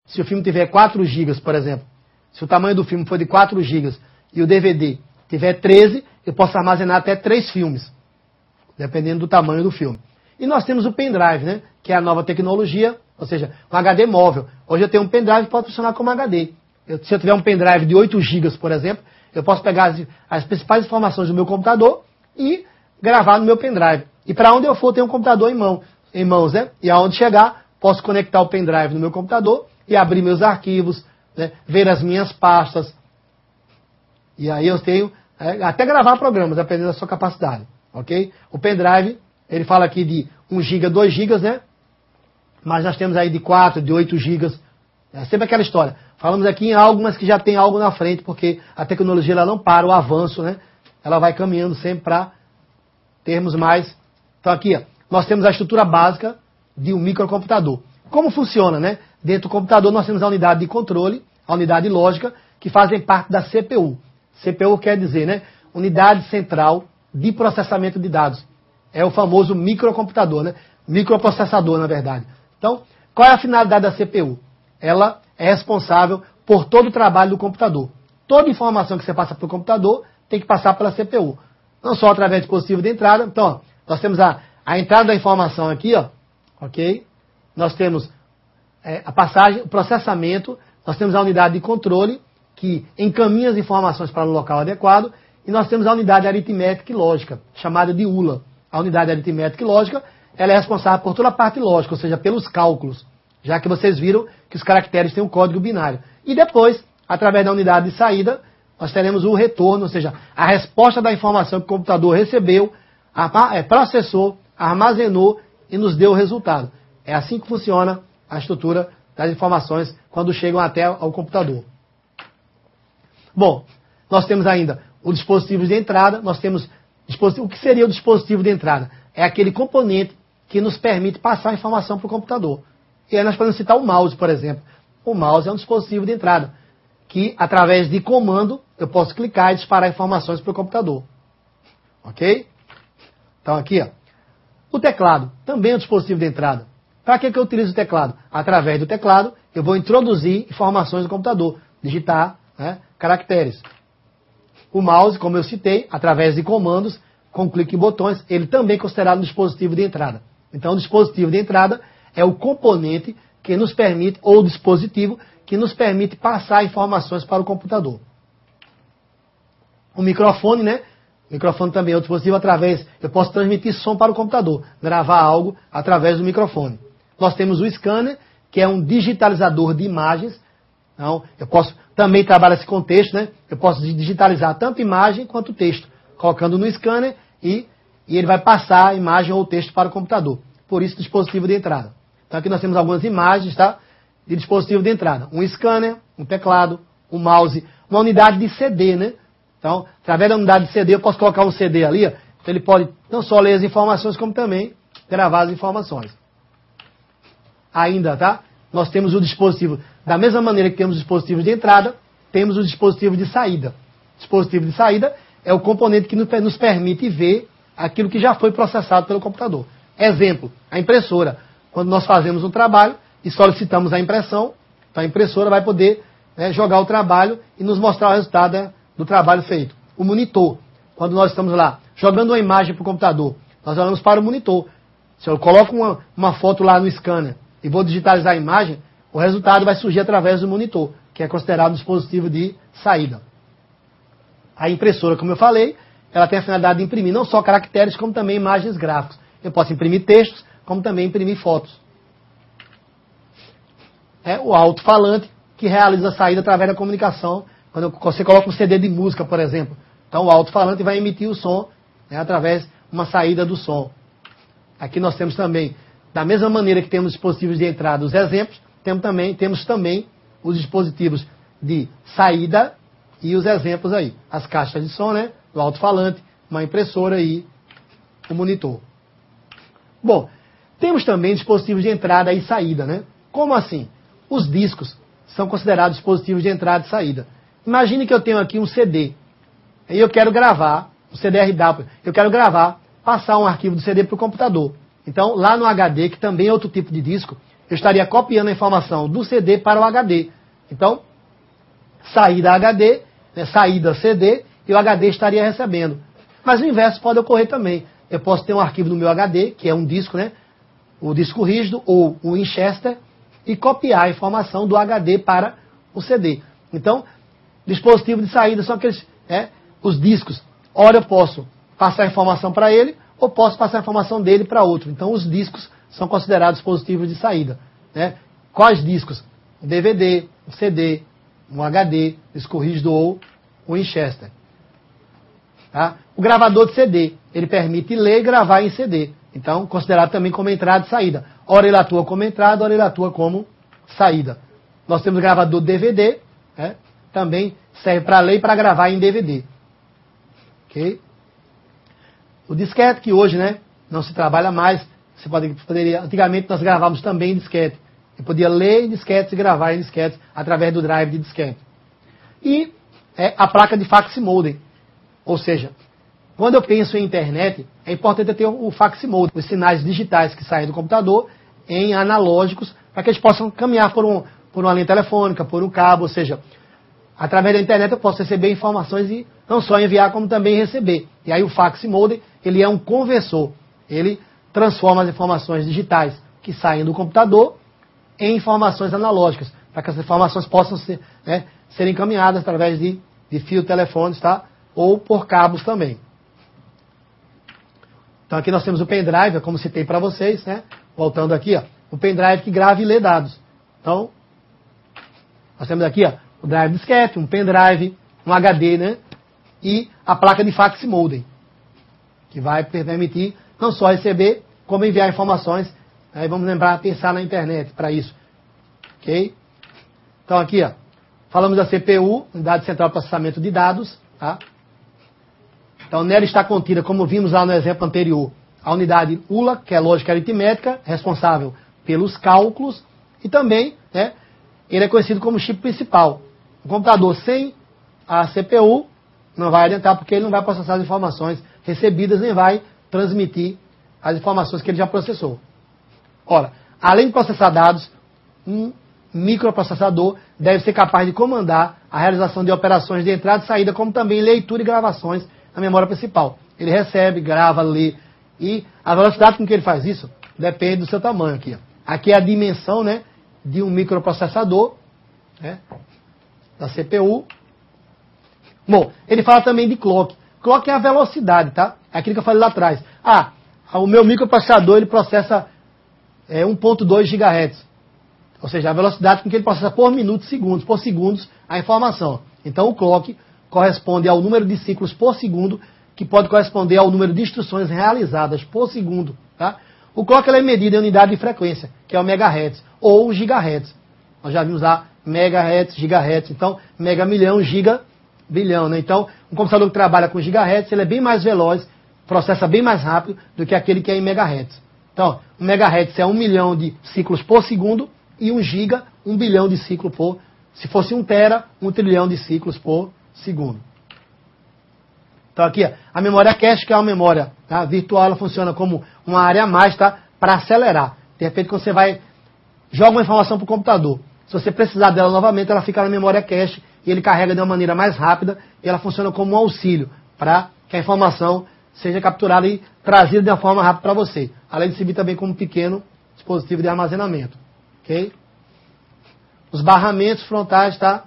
Se o filme tiver 4 GB, por exemplo, se o tamanho do filme for de 4 GB e o DVD tiver 13, eu posso armazenar até 3 filmes, dependendo do tamanho do filme. E nós temos o pendrive, né, que é a nova tecnologia, ou seja, um HD móvel. Hoje eu tenho um pendrive que pode funcionar como HD. Se eu tiver um pendrive de 8 GB, por exemplo, eu posso pegar as principais informações do meu computador e gravar no meu pendrive. E para onde eu for, eu tenho um computador em mãos, né? E aonde chegar, posso conectar o pendrive no meu computador e abrir meus arquivos, né? Ver as minhas pastas. E aí eu tenho até gravar programas, dependendo da sua capacidade, ok? O pendrive, ele fala aqui de 1 GB, 2 GB, né? Mas nós temos aí de 4, de 8 GB. É sempre aquela história. Falamos aqui em algo, mas que já tem algo na frente, porque a tecnologia ela não para, o avanço, né? Ela vai caminhando sempre para termos mais. Então aqui, ó, nós temos a estrutura básica de um microcomputador. Como funciona, né? Dentro do computador nós temos a unidade de controle, a unidade lógica, que fazem parte da CPU. CPU quer dizer, né? Unidade Central de Processamento de Dados. É o famoso microcomputador, né? Microprocessador, na verdade. Então, qual é a finalidade da CPU? Ela é responsável por todo o trabalho do computador. Toda informação que você passa para o computador tem que passar pela CPU. Não só através do dispositivo de entrada. Então, ó, nós temos a entrada da informação aqui, ó, ok? Nós temos a passagem, o processamento, nós temos a unidade de controle, que encaminha as informações para o local adequado, e nós temos a unidade aritmética e lógica, chamada de ULA. A unidade aritmética e lógica, ela é responsável por toda a parte lógica, ou seja, pelos cálculos, já que vocês viram que os caracteres têm um código binário. E depois, através da unidade de saída, nós teremos o retorno, ou seja, a resposta da informação que o computador recebeu, processou, armazenou e nos deu o resultado. É assim que funciona a estrutura das informações quando chegam até ao computador. Bom, nós temos ainda os dispositivos de entrada, nós temos o que seria o dispositivo de entrada? É aquele componente que nos permite passar a informação para o computador. E aí nós podemos citar o mouse, por exemplo. O mouse é um dispositivo de entrada, que através de comando eu posso clicar e disparar informações para o computador. Ok? Então aqui, ó, o teclado também é um dispositivo de entrada. Para que eu utilizo o teclado? Através do teclado eu vou introduzir informações no computador, digitar, né, caracteres. O mouse, como eu citei, através de comandos, com clique em botões, ele também é considerado um dispositivo de entrada. Então o dispositivo de entrada é o componente que nos permite, ou o dispositivo, que nos permite passar informações para o computador. O microfone, né? O microfone também é um dispositivo eu posso transmitir som para o computador, gravar algo através do microfone. Nós temos o scanner, que é um digitalizador de imagens. Então, eu posso também trabalhar esse contexto, né? Eu posso digitalizar tanto imagem quanto texto, colocando no scanner e ele vai passar a imagem ou o texto para o computador. Por isso, dispositivo de entrada. Então aqui nós temos algumas imagens, tá? De dispositivo de entrada. Um scanner, um teclado, um mouse, uma unidade de CD, né? Então, através da unidade de CD, eu posso colocar um CD ali, ó, então ele pode não só ler as informações, como também gravar as informações. Ainda, tá? Nós temos o dispositivo, da mesma maneira que temos os dispositivos de entrada, temos o dispositivo de saída. O dispositivo de saída é o componente que nos permite ver aquilo que já foi processado pelo computador. Exemplo, a impressora. Quando nós fazemos um trabalho e solicitamos a impressão, então a impressora vai poder, né, jogar o trabalho e nos mostrar o resultado, né, do trabalho feito. O monitor. Quando nós estamos lá jogando uma imagem para o computador, nós olhamos para o monitor. Se eu coloco uma foto lá no scanner e vou digitalizar a imagem, o resultado vai surgir através do monitor, que é considerado um dispositivo de saída. A impressora, como eu falei, ela tem a finalidade de imprimir não só caracteres, como também imagens gráficas. Eu posso imprimir textos, como também imprimir fotos. É o alto-falante, que realiza a saída através da comunicação. Quando você coloca um CD de música, por exemplo. Então o alto-falante vai emitir o som, né, através de uma saída do som. Aqui nós temos também, da mesma maneira que temos dispositivos de entrada, os exemplos, temos também os dispositivos de saída e os exemplos aí. As caixas de som, né, do alto-falante, uma impressora e o monitor. Bom, temos também dispositivos de entrada e saída, né? Como assim? Os discos são considerados dispositivos de entrada e saída. Imagine que eu tenho aqui um CD. E eu quero gravar, um CD-RW, eu quero gravar, passar um arquivo do CD para o computador. Então, lá no HD, que também é outro tipo de disco, eu estaria copiando a informação do CD para o HD. Então, saída HD, né, saída CD, e o HD estaria recebendo. Mas o inverso pode ocorrer também. Eu posso ter um arquivo no meu HD, que é um disco, né, o disco rígido ou o Winchester, e copiar a informação do HD para o CD. Então, dispositivo de saída são aqueles, os discos. Ora eu posso passar a informação para ele, ou posso passar a informação dele para outro. Então, os discos são considerados dispositivos de saída. Né? Quais discos? O DVD, o CD, um HD, disco rígido ou o Winchester. Tá? O gravador de CD, ele permite ler e gravar em CD. Então, considerado também como entrada e saída. Ora ele atua como entrada, ora ele atua como saída. Nós temos o gravador de DVD, também serve para ler e para gravar em DVD. Ok? O disquete, que hoje, né, não se trabalha mais. Você poderia, antigamente nós gravávamos também em disquete. Você podia ler em disquete e gravar em disquete através do drive de disquete. E a placa de fax modem. Ou seja, quando eu penso em internet, é importante eu ter o fax modem, os sinais digitais que saem do computador em analógicos, para que eles possam caminhar por uma linha telefônica, por um cabo, ou seja, através da internet eu posso receber informações e não só enviar, como também receber. E aí o fax modem, ele é um conversor. Ele transforma as informações digitais que saem do computador em informações analógicas, para que essas informações possam ser encaminhadas através de fios telefones, tá? Ou por cabos também. Então aqui nós temos o pendrive, como citei para vocês, né? Voltando aqui, o pendrive que grava e lê dados. Então, nós temos aqui o drive disquete, um pendrive, um HD, né? E a placa de fax modem, que vai permitir não só receber, como enviar informações. Aí vamos lembrar, pensar na internet para isso. Ok? Então aqui, falamos da CPU, Unidade Central de Processamento de Dados, tá? Então nela está contida, como vimos lá no exemplo anterior, a unidade ULA, que é lógica aritmética, responsável pelos cálculos, e também, ele é conhecido como chip principal. O computador sem a CPU não vai adiantar, porque ele não vai processar as informações recebidas, nem vai transmitir as informações que ele já processou. Ora, além de processar dados, um microprocessador deve ser capaz de comandar a realização de operações de entrada e saída, como também leitura e gravações na memória principal. Ele recebe, grava, lê, e a velocidade com que ele faz isso depende do seu tamanho aqui. Aqui é a dimensão, né, de um microprocessador, da CPU. Bom, ele fala também de clock. Clock é a velocidade, tá? É aquilo que eu falei lá atrás. O meu microprocessador, ele processa 1.2 GHz. Ou seja, a velocidade com que ele processa por minuto, por segundos, a informação. Então o clock corresponde ao número de ciclos por segundo, que pode corresponder ao número de instruções realizadas por segundo. Tá? O clock é medido em unidade de frequência, que é o megahertz, ou o gigahertz. Nós já vimos lá megahertz, gigahertz. Então, mega milhão, giga bilhão. Né? Então, um computador que trabalha com gigahertz, ele é bem mais veloz, processa bem mais rápido do que aquele que é em megahertz. Então, um megahertz é 1 milhão de ciclos por segundo, e 1 giga, 1 bilhão de ciclos por... Se fosse 1 tera, 1 trilhão de ciclos por segundo. Então aqui, a memória cache, que é uma memória virtual, ela funciona como uma área a mais, tá? Para acelerar. De repente, quando você joga uma informação para o computador, se você precisar dela novamente, ela fica na memória cache e ele carrega de uma maneira mais rápida e ela funciona como um auxílio para que a informação seja capturada e trazida de uma forma rápida para você. Além de servir também como um pequeno dispositivo de armazenamento. Ok? Os barramentos frontais, tá?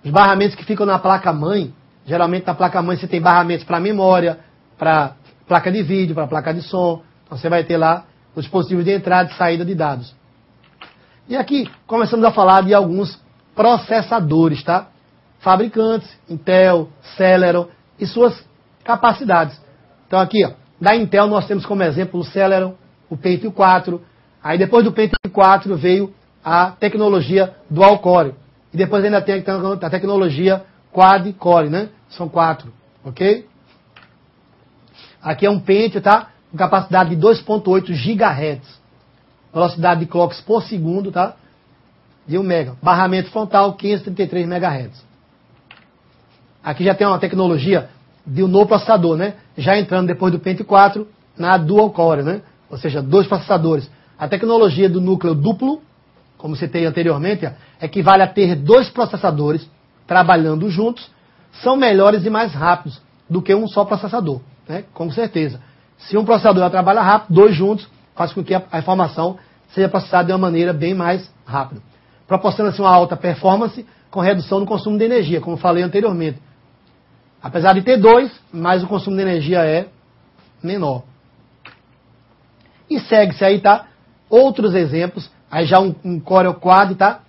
Os barramentos que ficam na placa-mãe, geralmente na placa-mãe você tem barramentos para memória, para placa de vídeo, para placa de som. Então você vai ter lá os dispositivos de entrada e saída de dados. E aqui começamos a falar de alguns processadores, tá? Fabricantes, Intel, Celeron e suas capacidades. Então aqui, da Intel nós temos como exemplo o Celeron, o Pentium 4. Aí depois do Pentium 4 veio a tecnologia Dual Core. E depois ainda tem a tecnologia Quad Core, né? São 4, ok? Aqui é um Pentium, tá? Com capacidade de 2.8 GHz. Velocidade de clocks por segundo, tá? De 1 MB. Barramento frontal, 533 MHz. Aqui já tem uma tecnologia de um novo processador, né? Já entrando depois do Pentium 4 na Dual Core, né? Ou seja, 2 processadores. A tecnologia do núcleo duplo, como citei anteriormente, equivale a ter 2 processadores trabalhando juntos, são melhores e mais rápidos do que um só processador, né? Com certeza. Se um processador trabalha rápido, 2 juntos faz com que a informação seja processada de uma maneira bem mais rápida. Proporciona-se uma alta performance com redução no consumo de energia, como falei anteriormente. Apesar de ter 2, mas o consumo de energia é menor. E segue-se aí, tá? Outros exemplos, aí já um Corel Quad, tá?